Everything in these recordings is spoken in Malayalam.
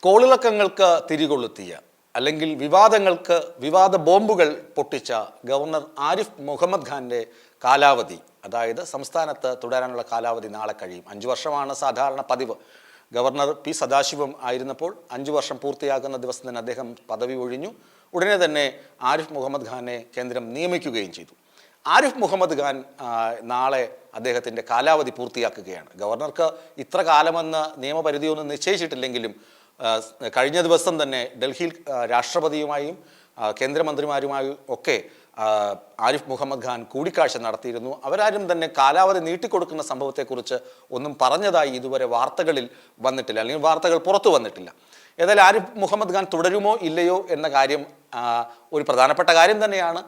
കോളിളക്കങ്ങൾക്ക് തിരികൊളുത്തിയ അല്ലെങ്കിൽ വിവാദ ബോംബുകൾ പൊട്ടിച്ച ഗവർണർ ആരിഫ് മുഹമ്മദ് ഖാൻ്റെ കാലാവധി, അതായത് സംസ്ഥാനത്ത് തുടരാനുള്ള കാലാവധി നാളെ കഴിയും. 5 വർഷമാണ് സാധാരണ പതിവ്. ഗവർണർ പി സദാശിവം ആയിരുന്നപ്പോൾ 5 വർഷം പൂർത്തിയാകുന്ന ദിവസം തന്നെ അദ്ദേഹം പദവി ഒഴിഞ്ഞു. ഉടനെ തന്നെ ആരിഫ് മുഹമ്മദ് ഖാനെ കേന്ദ്രം നിയമിക്കുകയും ചെയ്തു. ആരിഫ് മുഹമ്മദ് ഖാൻ നാളെ അദ്ദേഹത്തിൻ്റെ കാലാവധി പൂർത്തിയാക്കുകയാണ്. ഗവർണർക്ക് ഇത്ര കാലമെന്ന് നിയമപരിധിയൊന്നും നിശ്ചയിച്ചിട്ടില്ലെങ്കിലും കഴിഞ്ഞ ദിവസം തന്നെ ഡൽഹിയിൽ രാഷ്ട്രപതിയുമായും കേന്ദ്രമന്ത്രിമാരുമായും ഒക്കെ ആരിഫ് മുഹമ്മദ് ഖാൻ കൂടിക്കാഴ്ച നടത്തിയിരുന്നു. അവരാരും തന്നെ കാലാവധി നീട്ടിക്കൊടുക്കുന്ന സംഭവത്തെക്കുറിച്ച് ഒന്നും പറഞ്ഞതായി ഇതുവരെ വാർത്തകളിൽ വന്നിട്ടില്ല, അല്ലെങ്കിൽ വാർത്തകൾ പുറത്തു വന്നിട്ടില്ല. ഏതായാലും ആരിഫ് മുഹമ്മദ് ഖാൻ തുടരുമോ ഇല്ലയോ എന്ന കാര്യം ഒരു പ്രധാനപ്പെട്ട കാര്യം തന്നെയാണ്.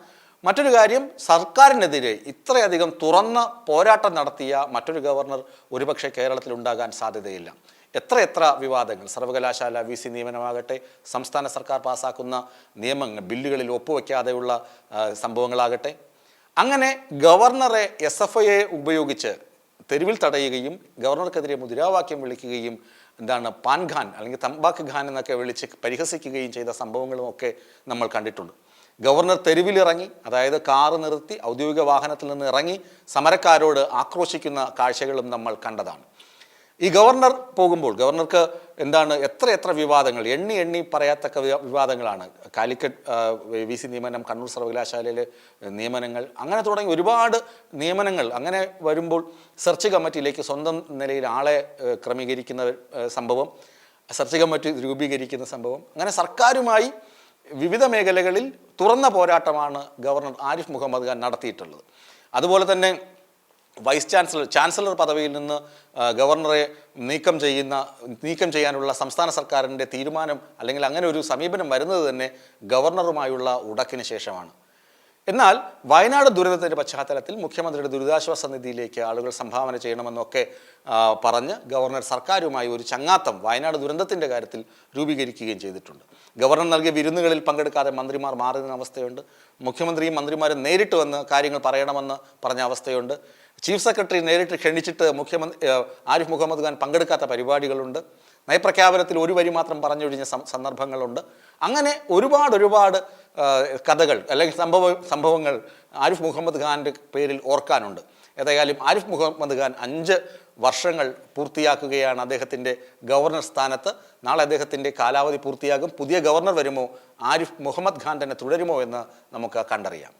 മറ്റൊരു കാര്യം, സർക്കാരിനെതിരെ ഇത്രയധികം തുറന്ന പോരാട്ടം നടത്തിയ മറ്റൊരു ഗവർണർ ഒരുപക്ഷെ കേരളത്തിൽ ഉണ്ടാകാൻ സാധ്യതയില്ല. എത്ര വിവാദങ്ങൾ, സർവകലാശാല VC നിയമനമാകട്ടെ, സംസ്ഥാന സർക്കാർ പാസ്സാക്കുന്ന നിയമങ്ങൾ, ബില്ലുകളിൽ ഒപ്പുവെക്കാതെയുള്ള സംഭവങ്ങളാകട്ടെ, അങ്ങനെ ഗവർണറെ SFI ഉപയോഗിച്ച് തെരുവിൽ തടയുകയും ഗവർണർക്കെതിരെ മുദ്രാവാക്യം വിളിക്കുകയും പാൻ ഖാൻ അല്ലെങ്കിൽ തമ്പാക്ക് ഖാൻ എന്നൊക്കെ വിളിച്ച് പരിഹസിക്കുകയും ചെയ്ത സംഭവങ്ങളുമൊക്കെ നമ്മൾ കണ്ടിട്ടുണ്ട്. ഗവർണർ തെരുവിലിറങ്ങി, അതായത് കാറ് നിർത്തി ഔദ്യോഗിക വാഹനത്തിൽ നിന്ന് ഇറങ്ങി സമരക്കാരോട് ആക്രോശിക്കുന്ന കാഴ്ചകളും നമ്മൾ കണ്ടതാണ്. ഈ ഗവർണർ പോകുമ്പോൾ ഗവർണർക്ക് എത്ര വിവാദങ്ങൾ, എണ്ണി പറയത്തക്ക വിവാദങ്ങളാണ്. കാലിക്കറ്റ് VC നിയമനം, കണ്ണൂർ സർവകലാശാലയിലെ നിയമനങ്ങൾ, അങ്ങനെ തുടങ്ങി ഒരുപാട് നിയമനങ്ങൾ. അങ്ങനെ വരുമ്പോൾ സെർച്ച് കമ്മിറ്റിയിലേക്ക് സ്വന്തം നിലയിൽ ആളെ ക്രമീകരിക്കുന്ന സംഭവം, സെർച്ച് കമ്മിറ്റി രൂപീകരിക്കുന്ന സംഭവം, അങ്ങനെ സർക്കാരുമായി വിവിധ മേഖലകളിൽ തുറന്ന പോരാട്ടമാണ് ഗവർണർ ആരിഫ് മുഹമ്മദ് ഖാൻ നടത്തിയിട്ടുള്ളത്. അതുപോലെ തന്നെ വൈസ് ചാൻസലർ പദവിയിൽ നിന്ന് ഗവർണറെ നീക്കം ചെയ്യാനുള്ള സംസ്ഥാന സർക്കാരിൻ്റെ തീരുമാനം, അല്ലെങ്കിൽ അങ്ങനെ ഒരു സമീപനം വരുന്നത് തന്നെ ഗവർണറുമായുള്ള ഉടക്കിന് ശേഷമാണ്. എന്നാൽ വയനാട് ദുരന്തത്തിൻ്റെ പശ്ചാത്തലത്തിൽ മുഖ്യമന്ത്രിയുടെ ദുരിതാശ്വാസ നിധിയിലേക്ക് ആളുകൾ സംഭാവന ചെയ്യണമെന്നൊക്കെ പറഞ്ഞ് ഗവർണർ സർക്കാരുമായി ഒരു ചങ്ങാത്തം വയനാട് ദുരന്തത്തിൻ്റെ കാര്യത്തിൽ രൂപീകരിക്കുകയും ചെയ്തിട്ടുണ്ട്. ഗവർണർ നൽകിയ വിരുന്നുകളിൽ പങ്കെടുക്കാതെ മന്ത്രിമാർ മാറി നിന്ന അവസ്ഥയുണ്ട്. മുഖ്യമന്ത്രിയും മന്ത്രിമാരും നേരിട്ട് വന്ന് കാര്യങ്ങൾ പറയണമെന്ന് പറഞ്ഞ അവസ്ഥയുണ്ട്. ചീഫ് സെക്രട്ടറി നേരിട്ട് ക്ഷണിച്ചിട്ട് ആരിഫ് മുഹമ്മദ് ഖാൻ പങ്കെടുക്കാത്ത പരിപാടികളുണ്ട്. നയപ്രഖ്യാപനത്തിൽ ഒരു വരി മാത്രം പറഞ്ഞൊഴിഞ്ഞ സന്ദർഭങ്ങളുണ്ട്. അങ്ങനെ ഒരുപാട് കഥകൾ അല്ലെങ്കിൽ സംഭവങ്ങൾ ആരിഫ് മുഹമ്മദ് ഖാൻ്റെ പേരിൽ ഓർക്കാനുണ്ട്. ഏതായാലും ആരിഫ് മുഹമ്മദ് ഖാൻ 5 വർഷങ്ങൾ പൂർത്തിയാക്കുകയാണ് അദ്ദേഹത്തിൻ്റെ ഗവർണർ സ്ഥാനത്ത്. നാളെ അദ്ദേഹത്തിൻ്റെ കാലാവധി പൂർത്തിയാകും. പുതിയ ഗവർണർ വരുമോ, ആരിഫ് മുഹമ്മദ് ഖാൻ തന്നെ തുടരുമോ എന്ന് നമുക്ക് കണ്ടറിയാം.